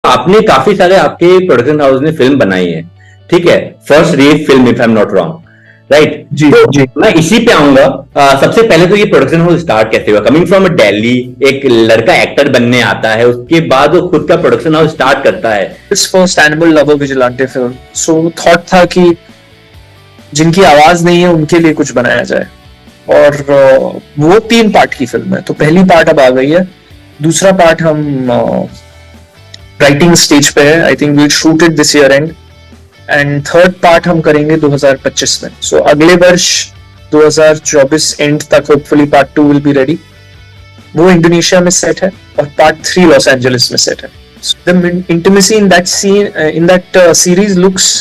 आपने काफी सारे आपके प्रोडक्शन हाउस ने फिल्म बनाई है, ठीक है, first rev film if I am not wrong, right? जी तो जी मैं इसी पे आऊंगा। सबसे पहले तो ये प्रोडक्शन हाउस स्टार्ट कैसे हुआ? कमिंग फ्रॉम दिल्ली, एक लड़का एक्टर बनने आता है, उसके बाद वो खुद का प्रोडक्शन हाउस स्टार्ट करता है। इस first animal lover vigilante film, so thought था कि जिनकी आवाज नहीं है उनके लिए कुछ बनाया जाए। और वो 3 पार्ट की फिल्म है। तो पहली पार्ट अब आ गई है, दूसरा पार्ट हम राइटिंग स्टेज पे है। I think we shoot it this year and third part हम करेंगे 2025 में। सो अगले वर्ष 2024 एंड तक hopefully part 2 will be ready. वो इंडोनेशिया में सेट है और पार्ट 3 लॉस एंजलिस में सेट है। The intimacy in that seen in that series looks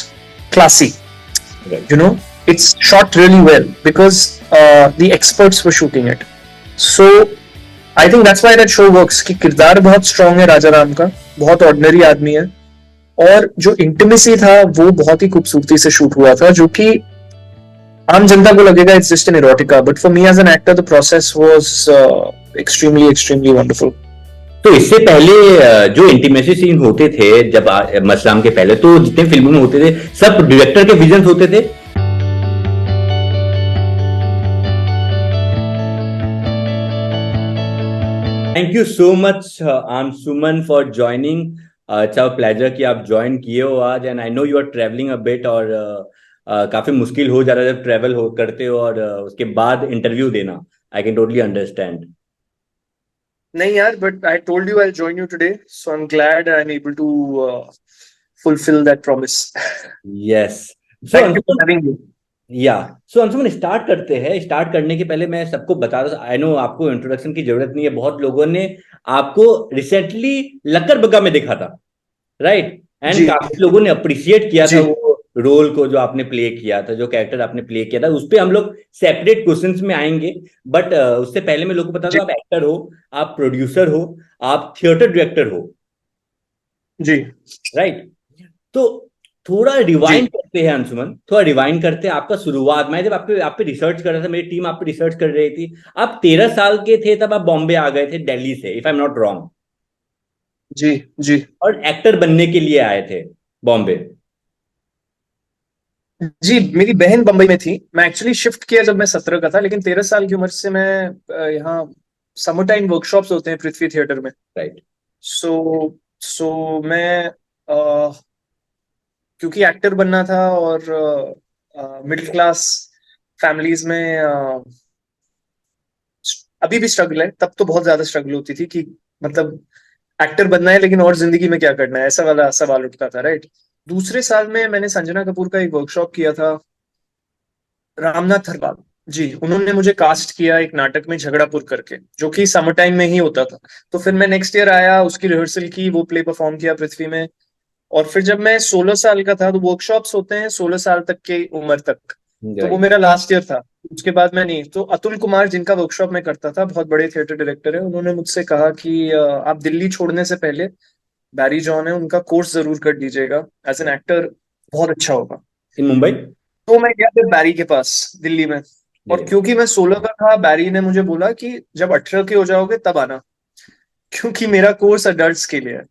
classy, you know. It's shot really well because the experts were shooting it. So I think that's why that show works कि किरदार बहुत strong है राजा राम का, बहुत ordinary आदमी है, और जो इंटीमेसी था वो बहुत ही खूबसूरती से शूट हुआ था, जो कि आम जनता को लगेगा it's just an erotica, but for me as an actor the process was extremely wonderful. तो इससे पहले जो इंटीमेसी सीन होते थे जब मसलाम के पहले, तो जितने फिल्मों में होते थे सब डायरेक्टर के विजन होते थे। Thank you so much Anshuman for joining. अच्छा प्लेजर कि आप ज्वाइन किए हो आज, and I know you are travelling a bit, और काफी मुश्किल हो जा रहा है जब ट्रेवल हो करते हो और उसके बाद इंटरव्यू देना। I can totally understand. नहीं यार, but I told you I'll join you today, so I'm glad I'm able to fulfill that promise. Yes. So Thank you for having me. या सो अंशुमन स्टार्ट करते हैं। स्टार्ट करने के पहले मैं सबको बता दूं, आई नो आपको इंट्रोडक्शन की जरूरत नहीं है, बहुत लोगों ने आपको रिसेंटली लक्कर बग्गा में देखा था, राइट? एंड जी काफी लोगों ने अप्रिशिएट किया था जी वो रोल को जो आपने प्ले किया था, जो कैरेक्टर आपने प्ले किया था। उस पर हम लोग सेपरेट क्वेश्चंस में आएंगे, बट उससे पहले मैं लोगों को बता जी दूं, आप एक्टर हो, आप प्रोड्यूसर हो, आप थिएटर डायरेक्टर हो, जी राइट? तो थोड़ा जी रिवाइंड करते हैं अंशुमन, थोड़ा रिवाइंड करते हैं आप शुरुआत। मैं जब आप पे रिसर्च कर रहा था, मेरी टीम आप पे रिसर्च कर रही थी, आप 13 साल के थे तब आप बॉम्बे आ गए थे दिल्ली से, if I am not wrong, जी जी और एक्टर बनने के लिए आए थे बॉम्बे। जी। मेरी बहन बंबई में थी। मैं एक्चुअली शिफ्ट किया जब मैं 17 का था, लेकिन 13 साल की उम्र से मैं यहाँ समर टाइम वर्कशॉप्स होते हैं पृथ्वी थिएटर में। राइट। सो सो मैं क्योंकि एक्टर बनना था और मिडिल क्लास फैमिलीज में अभी भी स्ट्रगल है, तब तो बहुत ज्यादा स्ट्रगल होती थी कि मतलब एक्टर बनना है लेकिन और जिंदगी में क्या करना है, ऐसा वाला सवाल उठता था, राइट। दूसरे साल में मैंने संजना कपूर का एक वर्कशॉप किया था, रामनाथ हरवाल जी। उन्होंने मुझे कास्ट किया एक नाटक में झगड़ापुर करके, जो कि समर टाइम में ही होता था। तो फिर मैं नेक्स्ट ईयर आया, उसकी रिहर्सल की, वो प्ले परफॉर्म किया पृथ्वी में। और फिर जब मैं 16 साल का था, तो वर्कशॉप्स होते हैं 16 साल तक की उम्र तक, तो वो राइट। मेरा लास्ट ईयर था। उसके बाद मैं नहीं। तो अतुल कुमार जिनका वर्कशॉप में करता था, बहुत बड़े थिएटर डायरेक्टर है, उन्होंने मुझसे कहा कि आप दिल्ली छोड़ने से पहले बैरी जॉन है उनका कोर्स जरूर कर दीजिएगा, एज एन एक्टर बहुत अच्छा होगा। इन मुंबई। तो मैं गया फिर बैरी के पास दिल्ली में। और क्योंकि मैं 16 का था, बैरी ने मुझे बोला कि जब 18 के हो जाओगे तब आना, क्योंकि मेरा कोर्स अडल्ट्स के लिए है।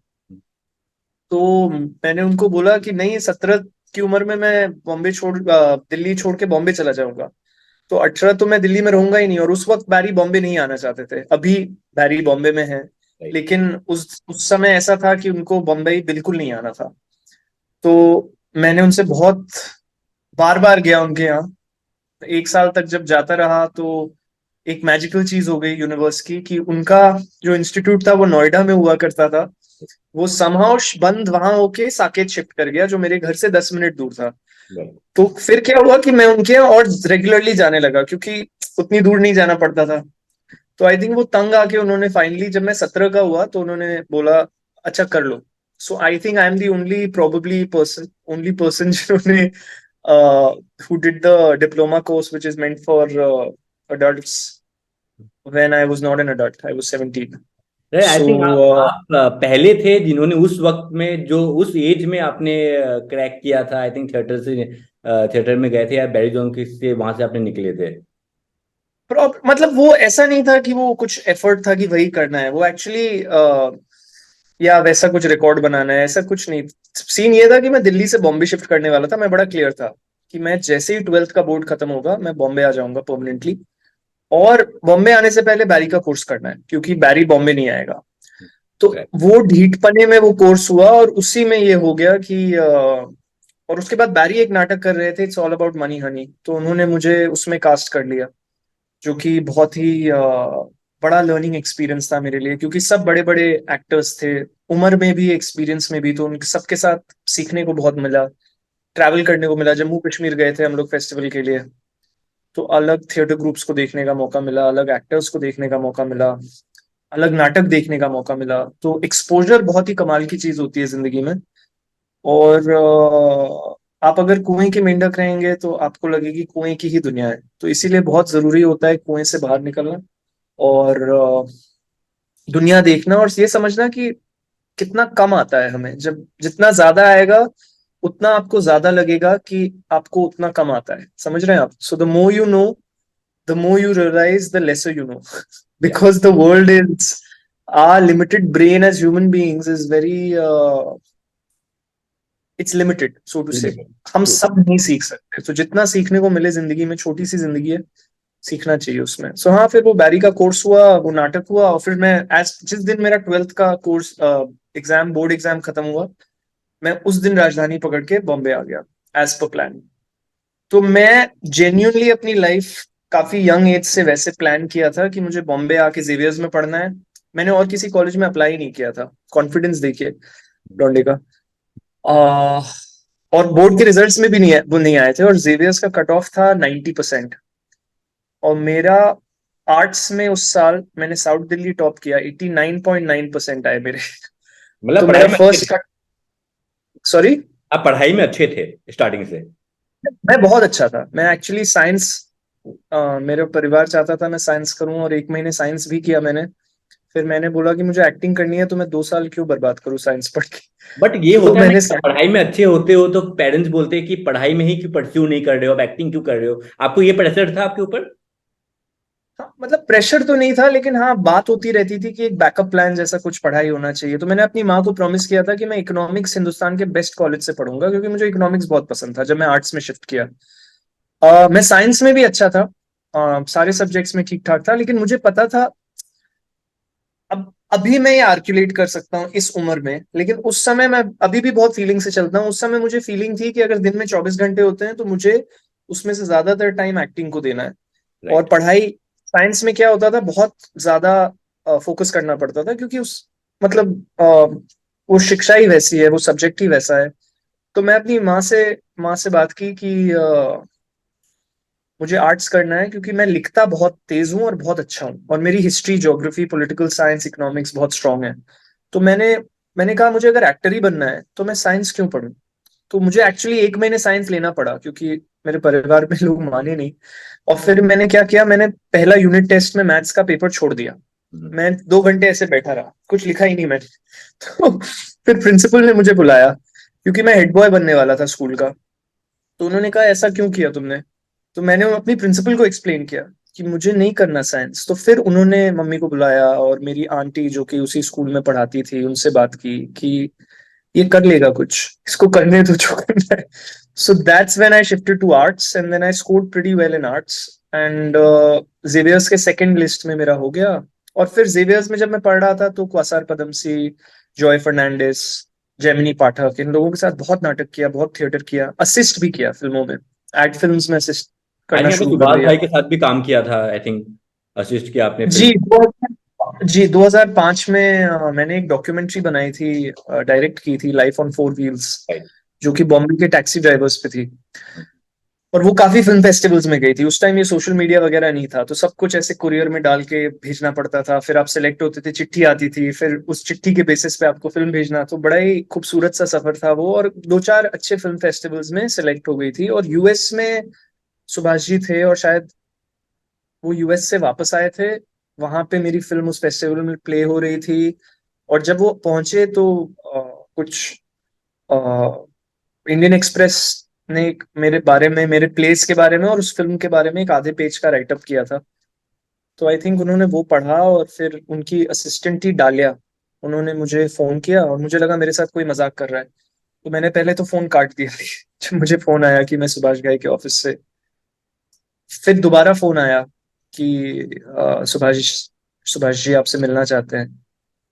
तो मैंने उनको बोला कि नहीं, 17 की उम्र में मैं दिल्ली छोड़ के बॉम्बे चला जाऊंगा, तो 18 तो मैं दिल्ली में रहूंगा ही नहीं। और उस वक्त बैरी बॉम्बे नहीं आना चाहते थे। अभी बैरी बॉम्बे में है, राइट। लेकिन उस समय ऐसा था कि उनको बॉम्बे बिल्कुल नहीं आना था। तो मैंने उनसे बहुत बार बार गया उनके यहाँ। 1 साल तक जब जाता रहा, तो एक मैजिकल चीज हो गई यूनिवर्स की, कि उनका जो इंस्टीट्यूट था वो नोएडा में हुआ करता था, वो समहाउ बंद वहां होके साकेत शिफ्ट कर गया, जो मेरे घर से 10 मिनट दूर था। राइट। तो फिर क्या हुआ कि मैं उनके यहाँ और रेगुलरली जाने लगा, क्योंकि उतनी दूर नहीं जाना पड़ता था। तो आई थिंक वो तंग आके उन्होंने फाइनली, जब मैं 17 का हुआ, तो उन्होंने बोला अच्छा कर लो। So I think I am the only probably person only person जिन्होंने who did the diploma course which is meant for adults when I was not an adult. I was 17. I So think आप पहले थे जिन्होंने उस वक्त में, जो उस एज में आपने क्रैक किया था। आई थिंक थिएटर में गए थे या बैरी जॉन के से वहां से आपने निकले थे। मतलब वो ऐसा नहीं था कि वो कुछ एफर्ट था कि वही करना है। वो एक्चुअली या वैसा कुछ रिकॉर्ड बनाना है, ऐसा कुछ नहीं। सीन ये था कि मैं दिल्ली से बॉम्बे शिफ्ट करने वाला था। मैं बड़ा क्लियर था कि मैं जैसे ही 12th का बोर्ड खत्म होगा मैं बॉम्बे आ जाऊंगा परमानेंटली। और बॉम्बे आने से पहले बैरी का कोर्स करना है, क्योंकि बैरी बॉम्बे नहीं आएगा। तो Correct. वो ढीठपने में वो कोर्स हुआ, और उसी में ये हो गया कि और उसके बाद बैरी एक नाटक कर रहे थे, it's all about money Honey, तो उन्होंने मुझे उसमें कास्ट कर लिया, जो कि बहुत ही बड़ा लर्निंग एक्सपीरियंस था मेरे लिए, क्योंकि सब बड़े बड़े एक्टर्स थे, उम्र में भी एक्सपीरियंस में भी, तो उन सबके साथ सीखने को बहुत मिला, ट्रैवल करने को मिला। जम्मू कश्मीर गए थे हम लोग फेस्टिवल के लिए, तो अलग थिएटर ग्रुप्स को देखने का मौका मिला, अलग एक्टर्स को देखने का मौका मिला, अलग नाटक देखने का मौका मिला। तो एक्सपोजर बहुत ही कमाल की चीज होती है जिंदगी में। और आप अगर कुएं के मेंढक रहेंगे तो आपको लगेगी कुएं की ही दुनिया है। तो इसीलिए बहुत जरूरी होता है कुएं से बाहर निकलना, और दुनिया देखना, और ये समझना कि कितना कम आता है हमें। जब जितना ज्यादा आएगा उतना आपको ज्यादा लगेगा कि आपको उतना कम आता है। समझ रहे हैं आप? So the more you know, the more you realize, the lesser you know. Yeah. Because the world is, our limited brain as human beings is very, it's limited, so to say. Limited. हम True. सब नहीं सीख सकते, तो जितना सीखने को मिले जिंदगी में, छोटी सी जिंदगी है, सीखना चाहिए उसमें। सो हाँ, फिर वो बैरी का कोर्स हुआ, वो नाटक हुआ, और फिर मैं एज जिस दिन मेरा 12th का कोर्स एग्जाम, बोर्ड एग्जाम खत्म हुआ, मैं उस दिन राजधानी पकड़ के बॉम्बे आ गया एज पर प्लान। तो मैं जेन्युइनली अपनी लाइफ काफी यंग एज से वैसे प्लान किया था कि मुझे बॉम्बे आके जेवियर्स में पढ़ना है। मैंने और किसी कॉलेज में अप्लाई नहीं किया था। कॉन्फिडेंस देखिए लौंडे का। आ, और बोर्ड के रिजल्ट्स में भी नहीं वो नहीं आए थे, और जेवियर्स का कट ऑफ था 90%। और मेरा आर्ट्स में उस साल मैंने साउथ दिल्ली टॉप किया, 89.9% आए मेरे। मतलब तो पढ़ाई मेरा में अच्छे थे। फर्स्ट कट, सॉरी, आप पढ़ाई में अच्छे थे स्टार्टिंग से। मैं बहुत अच्छा था। मैं एक्चुअली साइंस, मेरा परिवार चाहता था मैं साइंस करूं, और 1 महीने साइंस भी किया मैंने। फिर मैंने बोला कि मुझे एक्टिंग करनी है, तो मैं 2 साल क्यों बर्बाद करूं साइंस पढ़ के। बट ये तो होता है ना मैंने कि पढ़ाई में अच्छे होते हो तो पेरेंट्स बोलते हैं कि पढ़ाई में ही क्यों परस्यू नहीं कर रहे हो, आप एक्टिंग क्यों कर रहे हो। आपको ये प्रेशर था आपके ऊपर? हाँ, मतलब प्रेशर तो नहीं था, लेकिन हाँ बात होती रहती थी कि एक बैकअप प्लान जैसा कुछ पढ़ाई होना चाहिए। तो मैंने अपनी माँ को प्रॉमिस किया था कि मैं इकोनॉमिक्स हिंदुस्तान के बेस्ट कॉलेज से पढ़ूंगा, क्योंकि मुझे इकोनॉमिक्स बहुत पसंद था जब मैं आर्ट्स में शिफ्ट किया। मैं साइंस में भी अच्छा था, सारे सब्जेक्ट्स में ठीक ठाक था, लेकिन मुझे पता था, अब अभी मैं ये आर्कुलेट कर सकता हूँ इस उम्र में, लेकिन उस समय मैं अभी भी बहुत फीलिंग से चलता हूँ। उस समय मुझे फीलिंग थी कि अगर दिन में 24 घंटे होते हैं तो मुझे उसमें से ज्यादातर टाइम एक्टिंग को देना है। और राइट। पढ़ाई, साइंस में क्या होता था, बहुत ज्यादा फोकस करना पड़ता था, क्योंकि उस मतलब वो शिक्षा ही वैसी है, वो सब्जेक्ट ही वैसा है। तो मैं अपनी माँ से बात की कि मुझे आर्ट्स करना है, क्योंकि मैं लिखता बहुत तेज हूँ और बहुत अच्छा हूँ, और मेरी history, geography, political science, economics बहुत स्ट्रांग है। तो मैंने कहा मुझे अगर एक्टर ही बनना है तो मैं साइंस क्यों पढूं। तो मुझे एक्चुअली 1 महीने साइंस लेना पड़ा, क्योंकि मेरे परिवार में लोग माने नहीं। और फिर मैंने क्या किया, मैंने पहला यूनिट टेस्ट में मैथ्स का पेपर छोड़ दिया। मैं 2 घंटे ऐसे बैठा रहा, कुछ लिखा ही नहीं मैंने। तो फिर प्रिंसिपल ने मुझे बुलाया, क्योंकि मैं हेड बॉय बनने वाला था स्कूल का। तो उन्होंने कहा ऐसा क्यों किया तुमने। तो मैंने अपनी प्रिंसिपल को एक्सप्लेन किया कि मुझे नहीं करना साइंस। तो फिर उन्होंने मम्मी को बुलाया, और मेरी आंटी जो कि उसी स्कूल में पढ़ाती थी उनसे बात की कि ये कर लेगा कुछ, इसको करने दो जो करना है। So that's when I shifted to arts, and then I scored pretty well in arts. And Xavier's के सेकंड लिस्ट में मेरा हो गया। और फिर जेवियर्स में जब मैं पढ़ रहा था तो Quasar Padamsee, Joy Fernandes, Gemini पाठक, इन लोगों के साथ बहुत नाटक किया, बहुत थिएटर किया, असिस्ट भी किया फिल्मों में। एड फिल्म्स में असिस्ट आई करना थिंक आपने शुरू कर सुभाष दिया। भाई के साथ भी काम किया था, आई थिंक असिस्ट किया आपने जी फिल्म। 2005 में मैंने एक डॉक्यूमेंट्री बनाई थी, डायरेक्ट की थी, life on four wheels, right. जो कि बॉम्बे के टैक्सी ड्राइवर्स पे थी। और वो काफी फिल्म फेस्टिवल्स में गई थी। उस टाइम ये सोशल मीडिया वगैरह नहीं था, तो सब कुछ ऐसे कुरियर में डाल के भेजना पड़ता था। फिर आप सिलेक्ट होते थे, चिट्ठी आती थी, फिर उस चिट्ठी के बेसिस पे आपको फिल्म भेजना। तो बड़ा ही खूबसूरत सा सफर था वो, और 2-4 अच्छे फिल्म फेस्टिवल्स में सिलेक्ट हो गई थी। और यूएस में सुभाष जी थे, और शायद वो यूएस से वापस आए थे। वहां पे मेरी फिल्म उस फेस्टिवल में प्ले हो रही थी। और जब वो पहुंचे तो कुछ इंडियन एक्सप्रेस ने मेरे बारे में, मेरे प्लेस के बारे में और उस फिल्म के बारे में एक आधे पेज का राइटअप किया था। तो आई थिंक उन्होंने वो पढ़ा, और फिर उनकी असिस्टेंट थी डालिया, उन्होंने मुझे फोन किया और मुझे लगा मेरे साथ कोई मजाक कर रहा है, तो मैंने पहले तो फोन काट दिया जब मुझे फोन आया कि मैं सुभाष घाई के ऑफिस से, फिर दोबारा फोन आया कि सुभाष सुभाष जी आपसे मिलना चाहते हैं।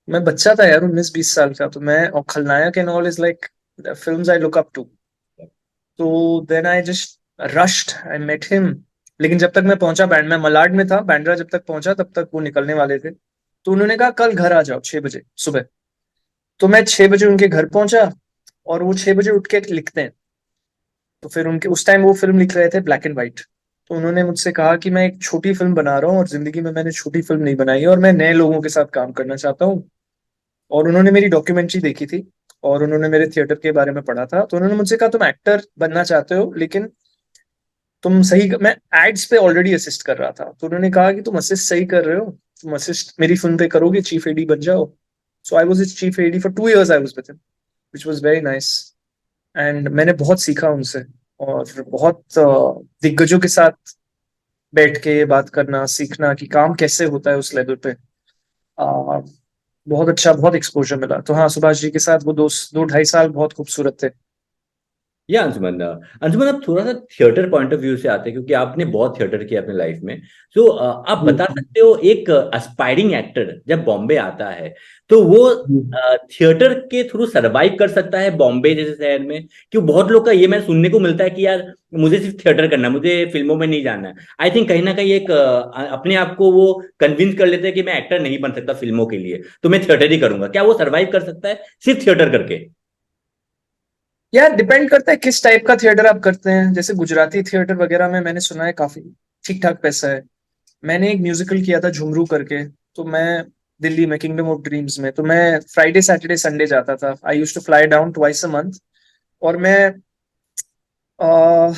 मैं बच्चा था यार, 19-20 साल का, तो मैं, और Khalnayak and all is like films I look up to. तो then I just rushed, I met him. लेकिन जब तक मैं पहुंचा, मैं मलाड में था, बांद्रा जब तक पहुंचा तब तक वो निकलने वाले थे। तो उन्होंने कहा कल घर आ जाओ 6 बजे सुबह। तो मैं 6 बजे उनके घर पहुंचा, और वो 6 बजे उठ के लिखते हैं। तो फिर उनके उस टाइम वो फिल्म लिख रहे थे ब्लैक एंड व्हाइट। तो उन्होंने मुझसे कहा कि मैं एक छोटी फिल्म बना रहा हूँ, और जिंदगी में मैंने छोटी फिल्म नहीं बनाई है, और मैं नए लोगों के साथ काम करना चाहता हूँ। और उन्होंने मेरी डॉक्यूमेंट्री देखी थी, और उन्होंने मेरे थिएटर के बारे में पढ़ा था। तो उन्होंने मुझसे कहा तुम एक्टर बनना चाहते हो, लेकिन तुम सही, मैं एड्स पे ऑलरेडी असिस्ट कर रहा था, तो उन्होंने कहा कि तुम असिस्ट सही कर रहे हो, तुम असिस्ट मेरी फिल्म पे करोगे, चीफ एडी बन जाओ। So I was his chief AD for 2 years, I was with him, which was very nice. And मैंने बहुत सीखा उनसे, और बहुत दिग्गजों के साथ बैठ के बात करना, सीखना कि काम कैसे होता है उस लेवल पे। बहुत अच्छा, बहुत एक्सपोजर मिला। तो हाँ, सुभाष जी के साथ वो 2-2.5 साल बहुत खूबसूरत थे। या अंशुमन, अंशुमन आप थोड़ा सा थिएटर पॉइंट ऑफ व्यू से आते हैं, क्योंकि आपने बहुत थिएटर किया अपने लाइफ में। तो आप बता हम्म। सकते हो, एक एस्पायरिंग एक्टर जब बॉम्बे आता है तो वो थिएटर के थ्रू सरवाइव कर सकता है बॉम्बे जैसे शहर में? क्यों बहुत लोग का ये मैं सुनने को मिलता है कि यार मुझे सिर्फ थिएटर करना है, मुझे फिल्मों में नहीं जाना है। आई थिंक कहीं ना कहीं एक अपने आप को वो कन्विंस कर लेते हैं कि मैं एक्टर नहीं बन सकता फिल्मों के लिए, तो मैं थिएटर ही करूंगा। क्या वो सरवाइव कर सकता है सिर्फ थिएटर करके? यार डिपेंड करता है किस टाइप का थिएटर आप करते हैं। जैसे गुजराती थिएटर वगैरह में मैंने सुना है काफी ठीक ठाक पैसा है। मैंने एक म्यूजिकल किया था झुमरू करके, तो मैं दिल्ली में किंगडम ऑफ ड्रीम्स में, तो मैं फ्राइडे सैटरडे संडे जाता था। I use to fly down twice a month, और मैं आ,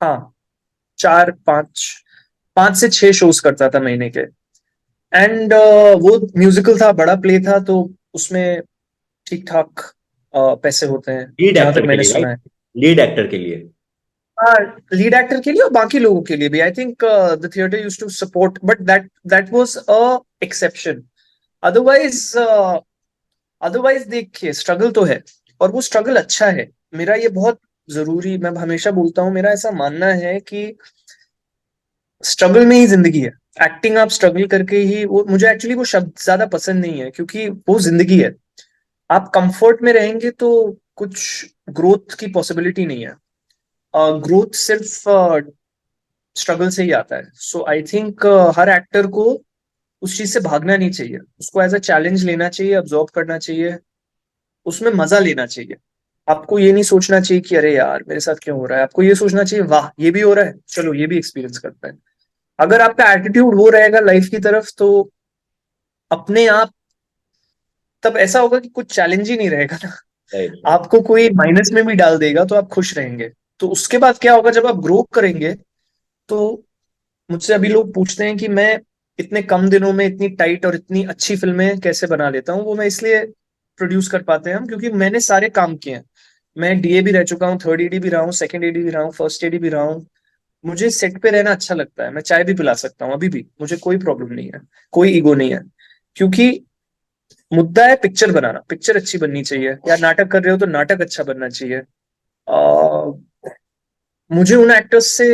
हाँ, 4-5, 5 से 6 शोज करता था महीने के। एंड वो म्यूजिकल था, बड़ा प्ले था, तो उसमें ठीक ठाक पैसे होते हैं, लीड जहां तक एक्टर के मैंने लिए, सुना राइट? है। लीड एक्टर के लिए। हाँ, लीड एक्टर के लिए और बाकी लोगों के लिए भी। I think the theatre used to support, but that was a exception. Otherwise otherwise देखिए, स्ट्रगल तो है, और वो स्ट्रगल अच्छा है। मेरा ये बहुत जरूरी, मैं हमेशा बोलता हूँ, मेरा ऐसा मानना है कि स्ट्रगल में ही जिंदगी है। एक्टिंग आप स्ट्रगल करके ही, वो मुझे एक्चुअली वो शब्द ज्यादा पसंद नहीं है, क्योंकि वो जिंदगी है। आप कंफर्ट में रहेंगे तो कुछ ग्रोथ की पॉसिबिलिटी नहीं है। ग्रोथ सिर्फ स्ट्रगल से ही आता है। सो आई थिंक हर एक्टर को उस चीज से भागना नहीं चाहिए, उसको एज अ चैलेंज लेना चाहिए, अब्जॉर्ब करना चाहिए, उसमें मजा लेना चाहिए। आपको ये नहीं सोचना चाहिए कि अरे यार मेरे साथ क्यों हो रहा है, आपको ये सोचना चाहिए वाह ये भी हो रहा है, चलो ये भी एक्सपीरियंस करते हैं। अगर आपका एटीट्यूड वो रहेगा लाइफ की तरफ, तो अपने आप तब ऐसा होगा कि कुछ चैलेंज ही नहीं रहेगा ना। राइट। आपको कोई माइनस में भी डाल देगा तो आप खुश रहेंगे। तो उसके बाद क्या होगा, जब आप ग्रो करेंगे, तो मुझसे अभी लोग पूछते हैं कि मैं इतने कम दिनों में इतनी टाइट और इतनी अच्छी फिल्में कैसे बना लेता हूँ। वो मैं इसलिए प्रोड्यूस कर पाते हैं हम, क्योंकि मैंने सारे काम किए हैं। मैं डीए भी रह चुका हूँ, थर्ड एडी भी रहा हूँ, सेकंड एडी भी रहा हूँ, फर्स्ट एडी भी रहा हूँ। मुझे सेट पे रहना अच्छा लगता है, मैं चाय भी पिला सकता हूँ अभी भी, मुझे कोई प्रॉब्लम नहीं है, कोई ईगो नहीं है। क्योंकि मुद्दा है पिक्चर बनाना, पिक्चर अच्छी बननी चाहिए। या नाटक कर रहे हो तो नाटक अच्छा बनना चाहिए। आ, मुझे उन एक्टर्स से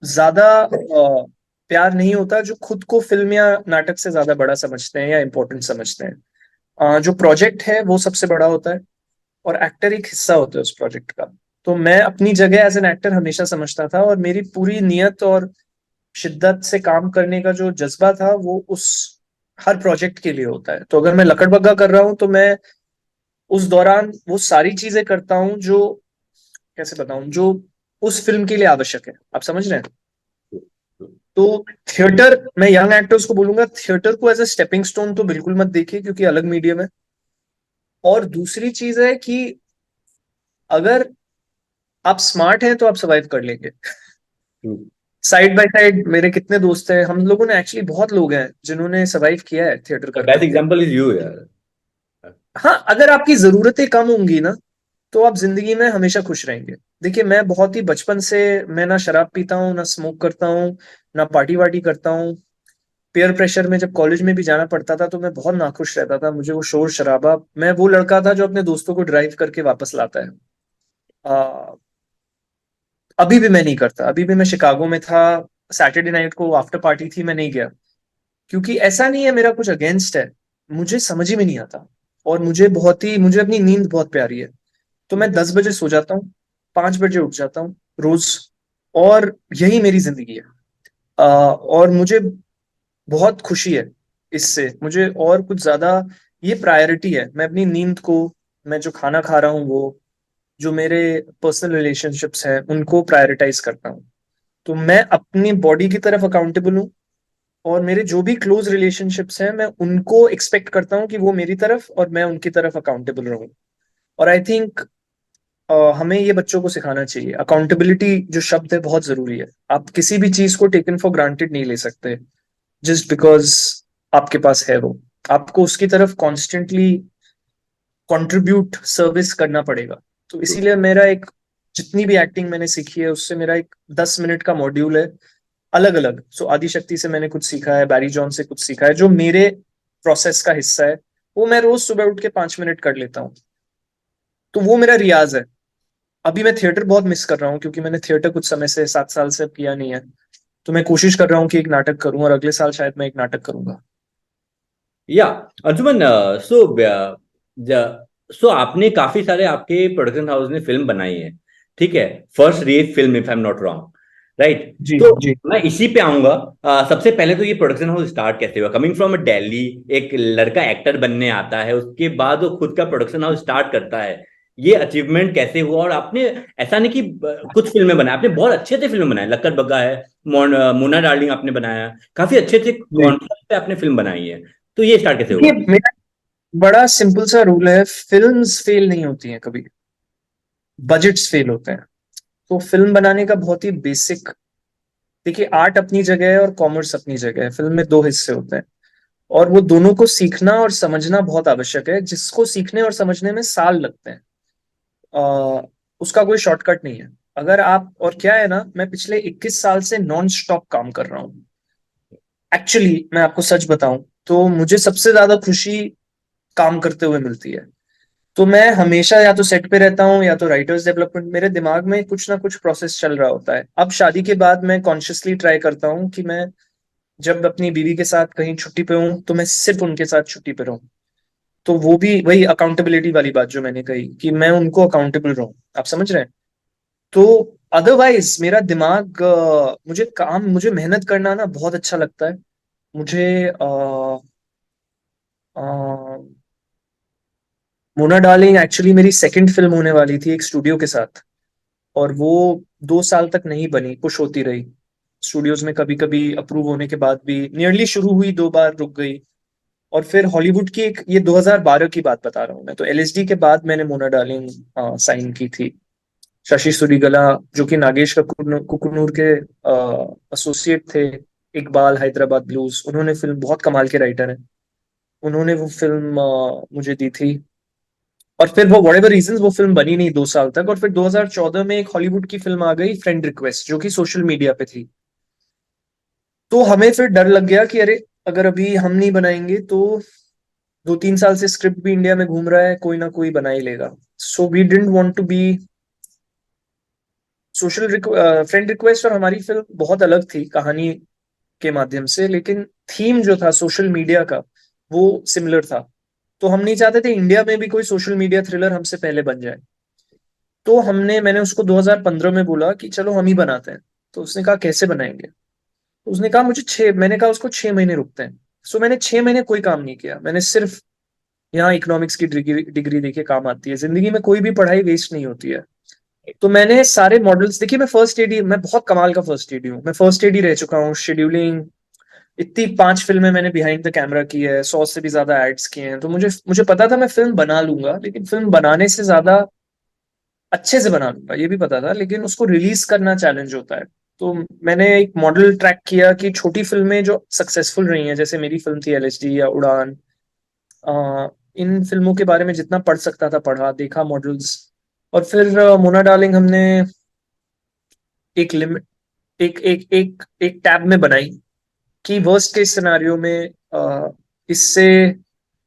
ज्यादा प्यार नहीं होता जो खुद को फिल्म या नाटक से ज्यादा बड़ा समझते हैं या इम्पोर्टेंट समझते हैं। जो प्रोजेक्ट है वो सबसे बड़ा होता है, और एक्टर एक हिस्सा होता है उस प्रोजेक्ट का। तो मैं अपनी जगह एज एन एक्टर हमेशा समझता था, और मेरी पूरी नियत और शिद्दत से काम करने का जो जज्बा था वो उस हर प्रोजेक्ट के लिए होता है। तो अगर मैं लकड़बग्गा कर रहा हूँ, तो मैं उस दौरान वो सारी चीजें करता हूँ जो, कैसे बताऊं, जो उस फिल्म के लिए आवश्यक है। आप समझ रहे हैं? तो थिएटर, मैं यंग एक्टर्स को बोलूंगा, थिएटर को एज अ स्टेपिंग स्टोन तो बिल्कुल मत देखिए, क्योंकि अलग मीडियम है। और दूसरी चीज है कि अगर आप स्मार्ट हैं तो आप सर्वाइव कर लेंगे। साइड बाय साइड मेरे कितने दोस्त हैं, हम लोगों ने एक्चुअली, बहुत लोग हैं जिन्होंने सर्वाइव किया है थिएटर कर बेस्ट करके। एग्जांपल इज यू यार। हाँ, अगर आपकी जरूरतें कम होंगी ना, तो आप जिंदगी में हमेशा खुश रहेंगे। देखिए, मैं बहुत ही बचपन से, मैं ना शराब पीता हूँ, ना स्मोक करता हूँ, ना पार्टी वार्टी करता हूँ। पेयर प्रेशर में जब कॉलेज में भी जाना पड़ता था तो मैं बहुत नाखुश रहता था। मुझे वो शोर शराबा, मैं वो लड़का था जो अपने दोस्तों को ड्राइव करके वापस लाता है। आ, अभी भी मैं नहीं करता। अभी भी मैं शिकागो में था, सैटरडे नाइट को आफ्टर पार्टी थी, मैं नहीं गया। क्योंकि ऐसा नहीं है मेरा कुछ अगेंस्ट है, मुझे समझ ही में नहीं आता। और मुझे अपनी नींद बहुत प्यारी है। तो मैं 10 बजे सो जाता हूँ, 5 बजे उठ जाता हूँ रोज। और यही मेरी जिंदगी है। और मुझे बहुत खुशी है इससे। मुझे और कुछ ज्यादा, ये प्रायोरिटी है। मैं अपनी नींद को, मैं जो खाना खा रहा हूँ वो, जो मेरे पर्सनल रिलेशनशिप्स हैं उनको प्रायोरिटाइज करता हूँ। तो मैं अपनी बॉडी की तरफ अकाउंटेबल हूँ, और मेरे जो भी क्लोज रिलेशनशिप्स हैं मैं उनको एक्सपेक्ट करता हूँ कि वो मेरी तरफ और मैं उनकी तरफ अकाउंटेबल रहूँ। और आई थिंक हमें ये बच्चों को सिखाना चाहिए। अकाउंटेबिलिटी जो शब्द है बहुत जरूरी है। आप किसी भी चीज को टेकन फॉर ग्रांटेड नहीं ले सकते जस्ट बिकॉज आपके पास है वो। आपको उसकी तरफ कॉन्स्टेंटली कंट्रीब्यूट, सर्विस करना पड़ेगा। तो इसीलिए मेरा एक, जितनी भी एक्टिंग मैंने सीखी है उससे मेरा एक 10 मिनट का मॉड्यूल है, अलग अलग। सो आदिशक्ति से मैंने कुछ सीखा है, बैरी जॉन से कुछ सीखा है जो मेरे प्रोसेस का हिस्सा है। वो मैं रोज सुबह उठ के 5 मिनट कर लेता हूँ। तो वो मेरा रियाज है। अभी मैं थिएटर बहुत मिस कर रहा हूँ, क्योंकि मैंने थिएटर कुछ समय से, 7 साल से अब किया नहीं है। तो मैं कोशिश कर रहा हूँ कि एक नाटक करूँ, और अगले साल शायद मैं एक नाटक करूंगा। या अंजुमन, सो आपने काफी सारे, आपके प्रोडक्शन हाउस ने फिल्म बनाई है, ठीक है, first rev film if I am not wrong, right? जी तो जी। मैं इसी पे आऊंगा। सबसे पहले तो ये प्रोडक्शन हाउस स्टार्ट कैसे हुआ? कमिंग फ्रॉम दिल्ली, एक लड़का एक्टर बनने आता है, उसके बाद वो खुद का प्रोडक्शन हाउस स्टार्ट करता है। ये अचीवमेंट कैसे हुआ? और आपने, ऐसा नहीं कि कुछ फिल्में बनाए, आपने बहुत अच्छे अच्छे फिल्म बनाए, लक्कर बग्गा है, मोना डार्लिंग आपने बनाया, काफी अच्छे अच्छे जी, कॉन्सेप्ट पे आपने फिल्म बनाई है। तो ये स्टार्ट कैसे देखिए हुआ? मेरा बड़ा सिंपल सा रूल है, फिल्म्स फेल नहीं होती हैं कभी, बजट्स फेल होते हैं। तो फिल्म बनाने का बहुत ही बेसिक, देखिए आर्ट अपनी जगह है और कॉमर्स अपनी जगह है। फिल्म में दो हिस्से होते हैं, और वो दोनों को सीखना और समझना बहुत आवश्यक है, जिसको सीखने और समझने में साल लगते हैं। आ, उसका कोई शॉर्टकट नहीं है। अगर आप, और क्या है ना, मैं पिछले 21 साल से नॉन स्टॉप काम कर रहा हूँ। एक्चुअली मैं आपको सच बताऊं तो मुझे सबसे ज्यादा खुशी काम करते हुए मिलती है। तो मैं हमेशा या तो सेट पे रहता हूँ या तो राइटर्स डेवलपमेंट, मेरे दिमाग में कुछ ना कुछ प्रोसेस चल रहा होता है। अब शादी के बाद मैं कॉन्शियसली ट्राई करता हूँ कि मैं जब अपनी बीवी के साथ कहीं छुट्टी पे हूँ तो मैं सिर्फ उनके साथ छुट्टी पे रहूं। तो वो भी वही अकाउंटेबिलिटी वाली बात जो मैंने कही, कि मैं उनको अकाउंटेबल रहूं। आप समझ रहे हैं? तो अदरवाइज मेरा दिमाग, मुझे मेहनत करना ना बहुत अच्छा लगता है। मुझे मोना डार्लिंग एक्चुअली मेरी सेकंड फिल्म होने वाली थी एक स्टूडियो के साथ, और वो 2 साल तक नहीं बनी, पुश होती रही स्टूडियोज में। कभी कभी अप्रूव होने के बाद भी नियरली शुरू हुई, 2 बार रुक गई। और फिर हॉलीवुड की एक, ये 2012 की बात बता रहा हूँ मैं, तो एलएसडी के बाद मैंने मोना डार्लिंग साइन की थी। शशि सुरीगला, जो कि नागेश कुकुनूर के एसोसिएट थे, इकबाल हैदराबाद ब्लूज, उन्होंने फिल्म, बहुत कमाल के राइटर हैं, उन्होंने वो फिल्म मुझे दी थी। और फिर वो व्हाटएवर रीजंस वो फिल्म बनी नहीं 2 साल तक। और फिर 2014 में एक हॉलीवुड की फिल्म आ गई, फ्रेंड रिक्वेस्ट, जो कि सोशल मीडिया पे थी। तो हमें फिर डर लग गया कि अरे, अगर अभी हम नहीं बनाएंगे तो 2-3 साल से स्क्रिप्ट भी इंडिया में घूम रहा है, कोई ना कोई बना ही लेगा। So we didn't want to be social. Friend request और हमारी फिल्म बहुत अलग थी कहानी के माध्यम से, लेकिन थीम जो था सोशल मीडिया का, वो सिमिलर था। तो हम नहीं चाहते थे इंडिया में भी कोई सोशल मीडिया थ्रिलर हमसे पहले बन जाए। तो मैंने उसको 2015 में बोला कि चलो हम ही बनाते हैं। तो उसने कहा कैसे बनाएंगे? तो उसने कहा मुझे छह, मैंने कहा उसको 6 महीने रुकते हैं। सो मैंने 6 महीने कोई काम नहीं किया, मैंने सिर्फ, यहाँ इकोनॉमिक्स की डिग्री डिग्री देखिए काम आती है, जिंदगी में कोई भी पढ़ाई वेस्ट नहीं होती है। तो मैंने सारे मॉडल्स, देखिए मैं फर्स्ट एडी, मैं बहुत कमाल का फर्स्ट एडी हूँ, मैं फर्स्ट एडी रह चुका हूँ, शेड्यूलिंग, इतनी 5 फिल्में मैंने बिहाइंड द कैमरा की है, 100 से भी ज्यादा एड्स किए हैं। तो मुझे मुझे पता था मैं फिल्म बना लूंगा, लेकिन फिल्म बनाने से ज्यादा अच्छे से बना लूंगा ये भी पता था, लेकिन उसको रिलीज करना चैलेंज होता है। तो मैंने एक मॉडल ट्रैक किया कि छोटी फिल्में जो सक्सेसफुल रही हैं, जैसे मेरी फिल्म थी एलएसडी या उड़ान, इन फिल्मों के बारे में जितना पढ़ सकता था पढ़ा, देखा मॉडल्स। और फिर मोना डार्लिंग हमने एक लिमिट, एक एक एक एक टैब में बनाई, कि वर्स्ट केस सिनेरियो में इससे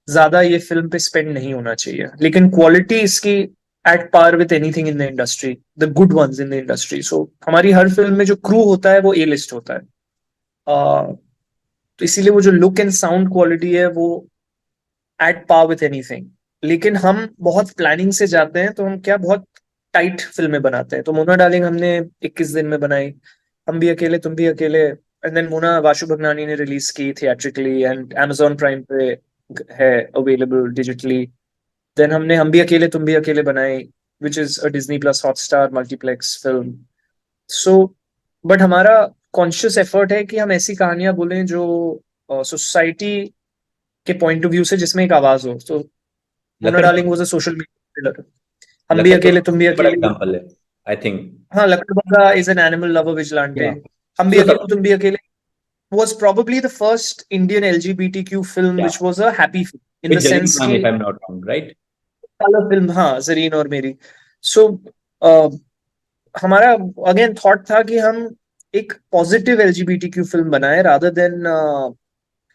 ज्यादा ये फिल्म पे स्पेंड नहीं होना चाहिए, लेकिन क्वालिटी इसकी at par with anything in the industry, the good ones in the industry. So हमारी हर फिल्म में जो क्रू होता है वो ए लिस्ट होता है। तो इसीलिए वो जो लुक एंड साउंड क्वालिटी है वो एट पार विथ एनीथिंग। लेकिन हम बहुत प्लानिंग से जाते हैं, तो हम क्या बहुत टाइट फिल्में बनाते हैं। तो मोना डार्लिंग हमने 21 दिन में बनाई, हम भी अकेले तुम भी अकेले, एंड देन मोना वाशु भगनानी ने रिलीज की थिएट्रिकली एंड Amazon प्राइम पे है अवेलेबल डिजिटली। देन हमने हम भी अकेले तुम भी अकेले बनाई, which is a Disney plus Hotstar multiplex film. So but हमारा कॉन्शियस एफर्ट है कि हम ऐसी कहानियां बोलें जो सोसाइटी के पॉइंट ऑफ व्यू से, जिसमें एक आवाज हो। तो मोना लकड़ darling was a social media thriller. हम भी लकड़ अकेले तुम भी बड़ा अकेले, एग्जाम्पल है, आई थिंक। हाँ Lakadbaggha is an animal lover vigilante. हम भी सो सब अकेले तुम भी अकेले was probably the first Indian LGBTQ film या which was a happy film in with the जलील sense खान, कि if I am not wrong, right? Colour film, हाँ जरीन और मेरी। सो हमारा अगेन थॉट था कि हम एक पॉजिटिव एलजीबीटीक्यू फिल्म बनाए रादर देन,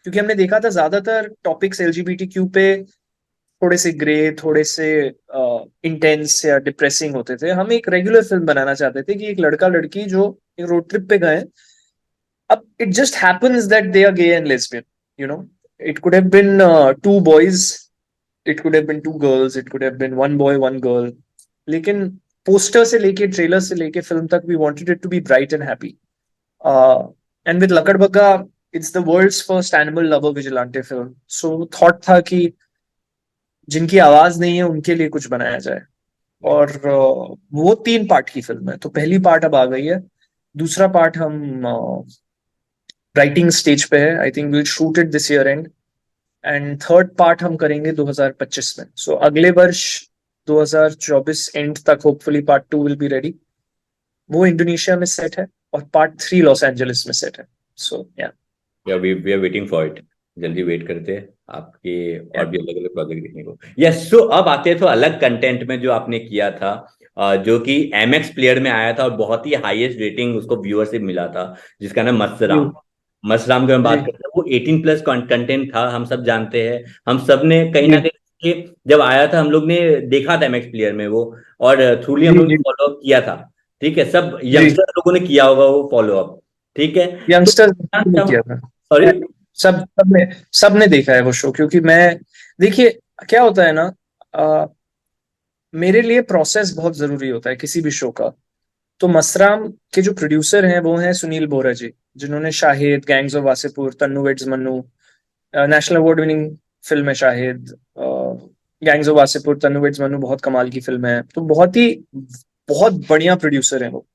क्योंकि हमने देखा था ज्यादातर टॉपिक्स एलजीबीटीक्यू पे थोड़े से ग्रे, थोड़े से इंटेंस या डिप्रेसिंग होते थे। हम एक रेगुलर फिल्म बनाना चाहते थे कि एक लड़का लड़की जो एक रोड ट्रिप पे गए, अब it just happens that they are gay and lesbian, you know, it could have been two boys, it could have been two girls, it could have been one boy one girl. लेकिन poster से लेके trailer से लेके film तक we wanted it to be bright and happy. And with Lakadbaggha it's the world's first animal lover vigilante film. So thought था कि जिनकी आवाज नहीं है उनके लिए कुछ बनाया जाए। और वो 3 पार्ट की फिल्म है। तो पहली पार्ट अब आ गई है, दूसरा पार्ट हम राइटिंग स्टेज पे है। I think will shoot it this year and third part हम करेंगे 2025 में। सो अगले वर्ष 2024 एंड तक hopefully part 2 will be ready. वो इंडोनेशिया में सेट है और पार्ट 3 लॉस एंजलिस में सेट है। So yeah yeah we are waiting for it. जल्दी वेट करते हैं आपके या और भी अलग अलग प्रोजेक्ट देखने को। यस, सो अब आते हैं तो अलग कंटेंट में जो आपने किया था, जो कि एमएक्स प्लेयर में आया था और बहुत ही हाईएस्ट रेटिंग उसको व्यूअरशिप मिला था, जिसका नाम जी मत्सराम। मत्सराम की मैं बात जी करता हूँ, वो 18 प्लस कंटेंट था, हम सब जानते हैं। हम सब ने कहीं ना जी कहीं जब आया था हम लोग ने देखा था एमएक्स प्लेयर में वो, और थ्रूली हम जी लोग ने जी फॉलो अप किया था। ठीक है, सब जी यंगस्टर लोगों ने किया होगा वो फॉलो अप। ठीक है, तो यंगस्टर्स ने किया था। सॉरी। सब सबने देखा है वो शो, क्योंकि मैं, देखिए क्या होता है ना, अ, मेरे लिए प्रोसेस बहुत जरूरी होता है किसी भी शो का। तो मसराम के जो प्रोड्यूसर हैं वो हैं सुनील बोरा जी, जिन्होंने Shahid, gangs of Wasseypur, Tanu weds Manu, national award winning film है Shahid, gangs of Wasseypur, Tanu weds Manu बहुत कमाल की फिल्म है। तो बहुत बढ़िया प्रोड्यूसर हैं वो।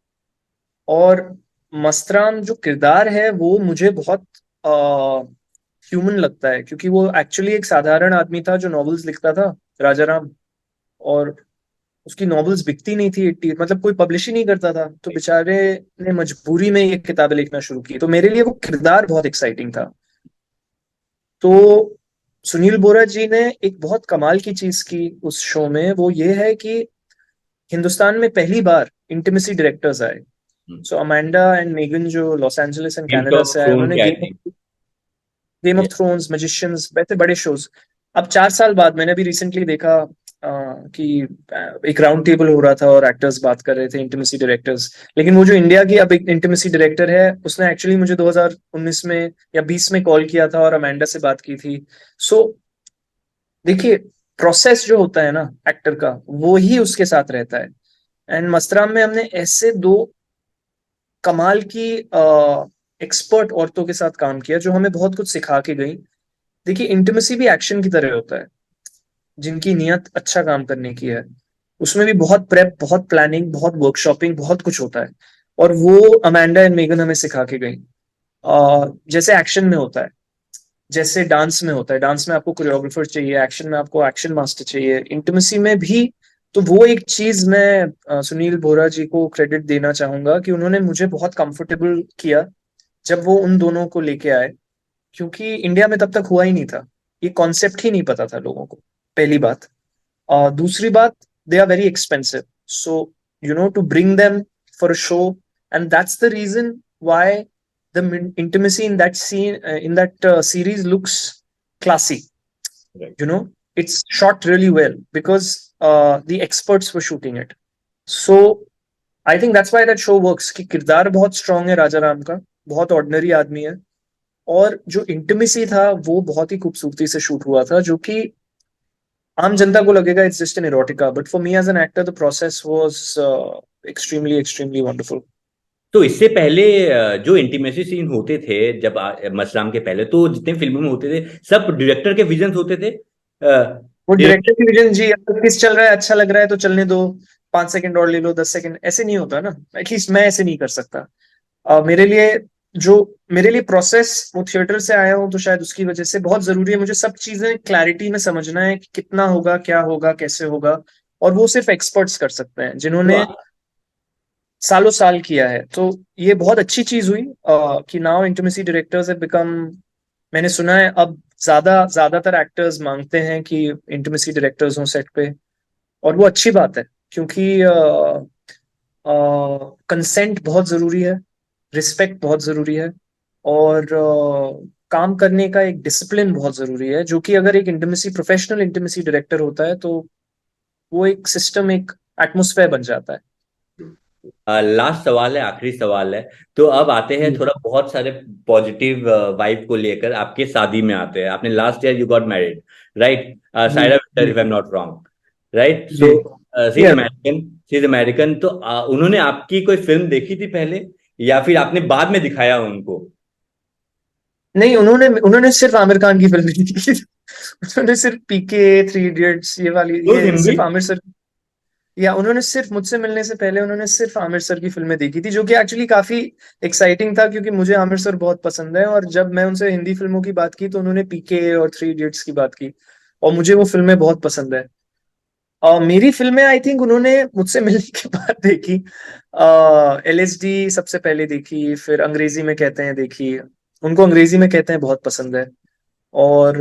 और मस्तराम जो किरदार है वो मुझे बहुत ह्यूमन लगता है, क्योंकि वो एक्चुअली एक साधारण आदमी था जो नॉवेल्स लिखता था, राजा राम। और उसकी नॉवेल्स बिकती नहीं थी, 80 मतलब कोई पब्लिश ही नहीं करता था, तो बेचारे ने मजबूरी में ये किताबें लिखना शुरू की। तो मेरे लिए वो किरदार बहुत एक्साइटिंग था। तो सुनील बोरा जी ने एक बहुत कमाल की चीज की उस शो में, वो ये है कि हिंदुस्तान में पहली बार इंटीमेसी डायरेक्टर्स आए। सो अमांडा एंड मेगन जो Los Angeles and games Canada of से आए, थ्रोन उन्होंने के I think. Game of thrones, magicians, वैसे बड़े शोज। अब 4 साल बाद मैंने अभी रिसेंटली देखा कि एक राउंड टेबल हो रहा था और एक्टर्स बात कर रहे थे, इंटीमेसी डायरेक्टर्स। लेकिन वो जो इंडिया की अब एक इंटीमेसी डायरेक्टर है, उसने एक्चुअली मुझे 2019 में या 20 में कॉल किया था और अमेंडा से बात की थी। सो देखिए, प्रोसेस जो होता है ना एक्टर का, वो ही उसके साथ रहता है। एंड मस्तराम में हमने ऐसे 2 कमाल की एक्सपर्ट औरतों के साथ काम किया जो हमें बहुत कुछ सिखा के गई। देखिए, इंटीमेसी भी एक्शन की तरह होता है, जिनकी नियत अच्छा काम करने की है, उसमें भी बहुत प्रेप, बहुत प्लानिंग, बहुत वर्कशॉपिंग, बहुत कुछ होता है। और वो अमेंडा एंड मेगन हमें सिखा के गई। जैसे एक्शन में होता है, जैसे डांस में होता है, डांस में आपको कोरियोग्राफर चाहिए, एक्शन में आपको एक्शन मास्टर चाहिए, इंटीमेसी में भी। तो वो एक चीज मैं सुनील बोरा जी को क्रेडिट देना चाहूंगा कि उन्होंने मुझे बहुत कंफर्टेबल किया जब वो उन दोनों को लेके आए, क्योंकि इंडिया में तब तक हुआ ही नहीं था, ये कॉन्सेप्ट ही नहीं पता था लोगों को, पहली बात। दूसरी बात, they are very expensive, so to bring them for a show, and that's the reason why the intimacy in that scene, in that series looks classy. Right. You know, it's shot really well because the experts were shooting it. So I think that's why that show works, कि किरदार बहुत strong है राजा राम का, बहुत ordinary आदमी है, और जो इंटीमेसी था वो बहुत ही खूबसूरती से शूट हुआ था, जो कि आम जनता को लगेगा it's just an erotica, but for me as an actor the process was extremely extremely wonderful. तो इससे पहले जो इंटीमेसी सीन होते थे जब मसराम के पहले, तो जितने फिल्मों में होते थे सब डायरेक्टर के विजन होते थे। वो डायरेक्टर की विजन जी, अगर किस चल रहा है, अच्छा लग रहा है तो चलने दो, 5 सेकंड और ले लो, 10 सेकंड, ऐसे नहीं होता ना, एटलीस्ट मैं ऐसे नहीं कर सकता। मेरे लिए जो मेरे लिए प्रोसेस, वो थिएटर से आया हूँ तो शायद उसकी वजह से बहुत जरूरी है, मुझे सब चीजें क्लैरिटी में समझना है कि कितना होगा, क्या होगा, कैसे होगा, और वो सिर्फ एक्सपर्ट्स कर सकते हैं जिन्होंने तो सालों साल किया है। तो ये बहुत अच्छी चीज हुई कि now intimacy directors have become, मैंने सुना है अब ज्यादातर एक्टर्स मांगते हैं कि इंटीमेसी डायरेक्टर्स हों सेट पे, और वो अच्छी बात है, क्योंकि कंसेंट बहुत जरूरी है, रिस्पेक्ट बहुत जरूरी है, और काम करने का एक डिसिप्लिन बहुत जरूरी है, जो कि अगर एक इंटीमेसी प्रोफेशनल इंटीमेसी डायरेक्टर होता है तो वो एक सिस्टम, एक एटमोसफेयर बन जाता है। लास्ट सवाल है, आखिरी सवाल है। तो अब आते हैं जी। थोड़ा बहुत सारे पॉजिटिव वाइब को लेकर, आपके शादी में आते हैं। आपने last year you got married, right? जी। सायरा विक्टर, जी। If I am not wrong, right? जी। So she is Yeah. American, she is American. तो उन्होंने आपकी कोई फिल्म देखी थी पहले, या फिर आपने बाद में दिखाया उनको? नहीं, उन्होंने उन्होंने सिर्फ आमिर खान की फिल्म देखी थी। उन्होंने सिर्फ पीके, थ्री इडियट्स, ये वाली, तो ये हिंदी? सिर्फ आमिर सर, या उन्होंने सिर्फ मुझसे मिलने से पहले उन्होंने सिर्फ आमिर सर की फिल्में देखी थी, जो कि एक्चुअली काफी एक्साइटिंग था, क्योंकि मुझे आमिर सर बहुत पसंद है, और जब मैं उनसे हिंदी फिल्मों की बात की तो उन्होंने पीके और थ्री इडियट्स की बात की, और मुझे वो फिल्में बहुत पसंद है। और मेरी फिल्में आई थिंक उन्होंने मुझसे मिलने के बाद देखी। एलएसडी सबसे पहले देखी, फिर अंग्रेजी में कहते हैं देखी, उनको अंग्रेजी में कहते हैं बहुत पसंद है, और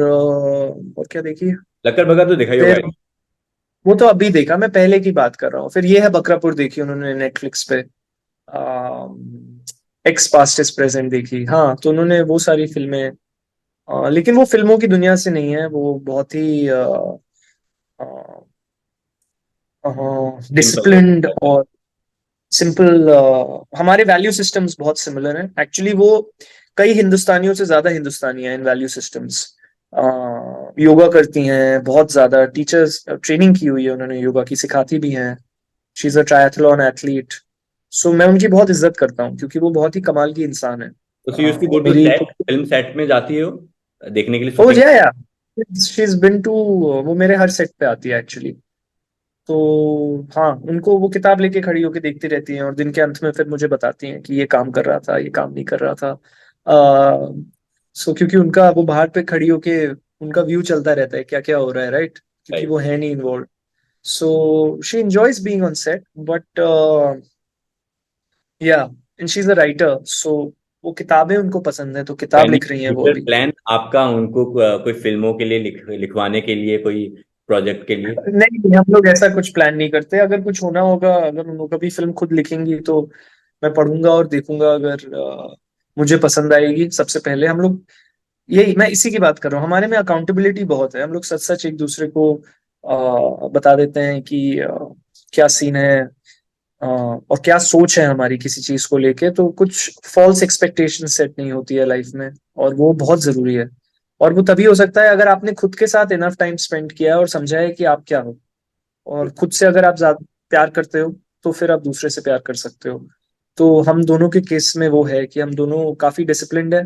क्या देखी, लक्कर बगा तो देखा ही होगा। फिर वो तो अभी देखा, मैं पहले की बात कर रहा हूँ, फिर ये है बकरापुर देखी उन्होंने नेटफ्लिक्स पे, एक्स पास्ट इज प्रेजेंट देखी। हाँ, तो उन्होंने वो सारी फिल्में, लेकिन वो फिल्मों की दुनिया से नहीं है, वो बहुत ही सिंपल डिसिप्लिन्ड है। और सिंपल। हमारे वैल्यू सिस्टम्स बहुत सिमिलर हैं एक्चुअली, वो कई हिंदुस्तानियों से ज्यादा हिंदुस्तानी हैं इन वैल्यू सिस्टम्स। योगा करती हैं बहुत ज्यादा, टीचर्स ट्रेनिंग की हुई है उन्होंने, योगा की सिखाती भी हैं। She is a triathlon athlete. So मैं उनकी बहुत इज्जत करता हूँ, क्योंकि वो बहुत ही कमाल की इंसान है। तो शी यूज्ड टू गो और टू मेरी, सेट, फिल्म सेट में जाती हो देखने के लिए ओ शूटिंग? या शी इज बिन टू, वो मेरे हर सेट पे आती है एक्चुअली। तो हाँ, उनको वो किताब लेके खड़ी होके देखती रहती हैं, और दिन के अंत में फिर मुझे बताती हैं कि ये काम कर रहा था, ये काम नहीं कर रहा था। सो क्योंकि उनका वो बाहर पे खड़ी होके उनका व्यू चलता रहता है क्या क्या हो रहा है, राइट, क्योंकि राइट। वो है नहीं involve. So she enjoys being on set, but yeah, and she is a writer, so वो किताबें उनको पसंद है, तो तो किताब एनी लिख रही हैं वो फ्यूचर अभी। प्लान आपका उनको कोई फिल्मों के लिए लिखवाने के लिए, कोई प्रोजेक्ट के लिए? नहीं नहीं, हम लोग ऐसा कुछ प्लान नहीं करते, अगर कुछ होना होगा, अगर उन लोग कभी फिल्म खुद लिखेंगी तो मैं पढ़ूंगा और देखूंगा, अगर मुझे पसंद आएगी। सबसे पहले हम लोग, यही मैं इसी की बात कर रहा हूँ, हमारे में अकाउंटेबिलिटी बहुत है, हम लोग सच सच एक दूसरे को बता देते हैं कि क्या सीन है, और क्या सोच है हमारी किसी चीज को लेके, तो कुछ फॉल्स एक्सपेक्टेशन सेट नहीं होती है लाइफ में, और वो बहुत जरूरी है। और वो तभी हो सकता है अगर आपने खुद के साथ इनफ टाइम स्पेंड किया है और समझा है कि आप क्या हो, और खुद से अगर आप ज्यादा प्यार करते हो तो फिर आप दूसरे से प्यार कर सकते हो। तो हम दोनों के केस में वो है कि हम दोनों काफी डिसिप्लिन्ड है,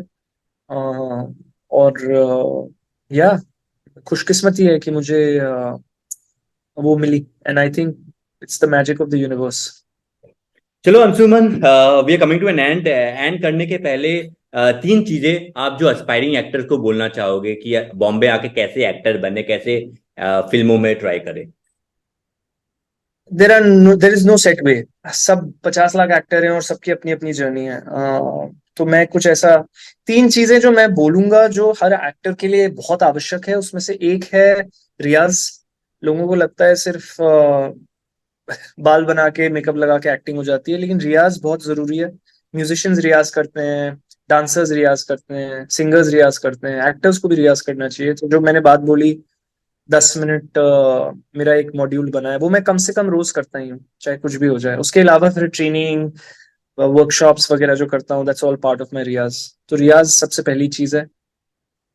और या खुशकिस्मती है कि मुझे वो मिली, and I think it's the magic of the universe. चलो Anshuman, we are coming to an end. End करने के पहले तीन चीजें आप जो एस्पायरिंग एक्टर्स को बोलना चाहोगे कि बॉम्बे आके कैसे एक्टर बने, कैसे फिल्मों में ट्राई करें? देर इज नो सेट वे, सब 50 लाख एक्टर हैं और सबकी अपनी अपनी जर्नी है। तो मैं कुछ ऐसा, तीन चीजें जो मैं बोलूंगा जो हर एक्टर के लिए बहुत आवश्यक है, उसमें से एक है रियाज। लोगों को लगता है सिर्फ बाल बना के मेकअप लगा के एक्टिंग हो जाती है, लेकिन रियाज बहुत जरूरी है। म्यूजिशियंस रियाज करते हैं, डांसर्स रियाज करते हैं, सिंगर्स रियाज करते हैं, एक्टर्स को भी रियाज करना चाहिए। तो जो मैंने बात बोली 10 मिनट मेरा एक मॉड्यूल बना है, वो मैं कम से कम रोज करता ही हूँ, चाहे कुछ भी हो जाए। उसके अलावा फिर ट्रेनिंग, वर्कशॉप्स वगैरह जो करता हूँ, that's all part of my riyaz. तो रियाज सबसे पहली चीज है।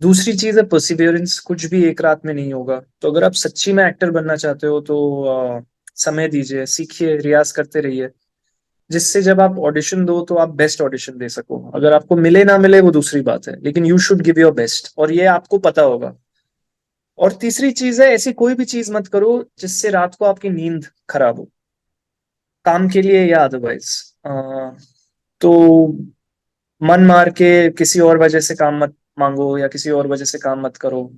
दूसरी चीज है परसिवियरेंस। कुछ भी एक रात में नहीं होगा। तो अगर आप सच्ची में एक्टर बनना चाहते हो तो समय दीजिए, सीखिए, रियाज करते रहिए, जिससे जब आप ऑडिशन दो तो आप बेस्ट ऑडिशन दे सको। अगर आपको मिले ना मिले वो दूसरी बात है, लेकिन you should give your best, और ये आपको पता होगा। और तीसरी चीज है, ऐसी कोई भी चीज मत करो जिससे रात को आपकी नींद खराब हो, काम के लिए या अदरवाइज। तो मन मार के किसी और वजह से काम मत मांगो, या किसी और वजह से काम मत करो।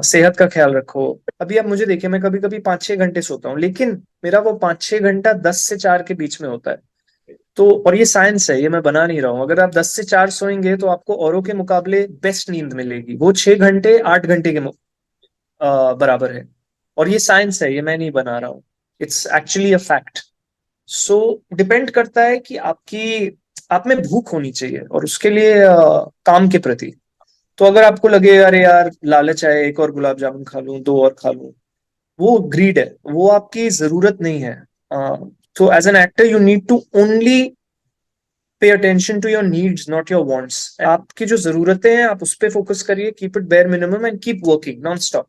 सेहत का ख्याल रखो। अभी आप मुझे देखिए, मैं कभी कभी 5-6 घंटे सोता हूँ, लेकिन मेरा वो 5-6 घंटा 10 से 4 के बीच में होता है। तो और ये साइंस है, ये मैं बना नहीं रहा हूँ। अगर आप 10 से 4 सोएंगे तो आपको औरों के मुकाबले बेस्ट नींद मिलेगी। वो 6 घंटे 8 घंटे के बराबर है। और ये साइंस है, ये मैं नहीं बना रहा हूँ, it's actually a fact. So depend करता है कि आप में भूख होनी चाहिए, और उसके लिए काम के प्रति। तो अगर आपको लगे अरे यार लालच है, एक और गुलाब जामुन खा लूं, दो और खा लूं, वो ग्रीड है, वो आपकी जरूरत नहीं है। तो as an actor you need to only pay attention to your needs, not your wants. आपकी जो जरूरतें हैं आप उस पर फोकस करिए, keep it bare minimum and keep working non stop.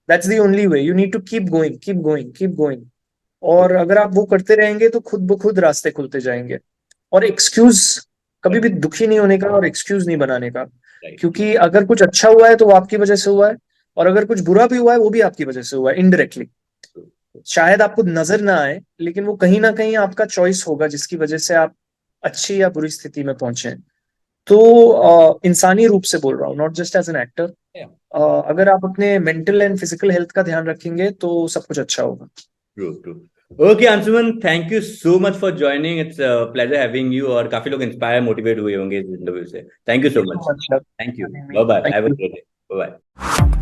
That's the only way. You need to keep going, keep going, keep going. और अगर आप वो करते रहेंगे तो खुद ब खुद रास्ते खुलते जाएंगे। और एक्सक्यूज, कभी भी दुखी नहीं होने का और एक्सक्यूज नहीं बनाने का। क्योंकि अगर कुछ अच्छा हुआ है तो वो आपकी वजह से हुआ है, और अगर कुछ बुरा भी हुआ है वो भी आपकी वजह से हुआ है इनडायरेक्टली। शायद आपको नजर ना आए, लेकिन वो कहीं ना कहीं आपका चॉइस होगा जिसकी वजह से आप अच्छी या बुरी स्थिति में पहुंचे। तो इंसानी रूप से बोल रहा हूँ, not just as an actor. अगर आप अपने मेंटल एंड फिजिकल हेल्थ का ध्यान रखेंगे तो सब कुछ अच्छा होगा। True true. Okay Anshuman, thank you so much for joining, it's pleasure having you. और काफी लोग इंस्पायर मोटिवेट हुए होंगे इस इंटरव्यू से। Thank you so much. Thank you. Bye bye, have a great day. Bye.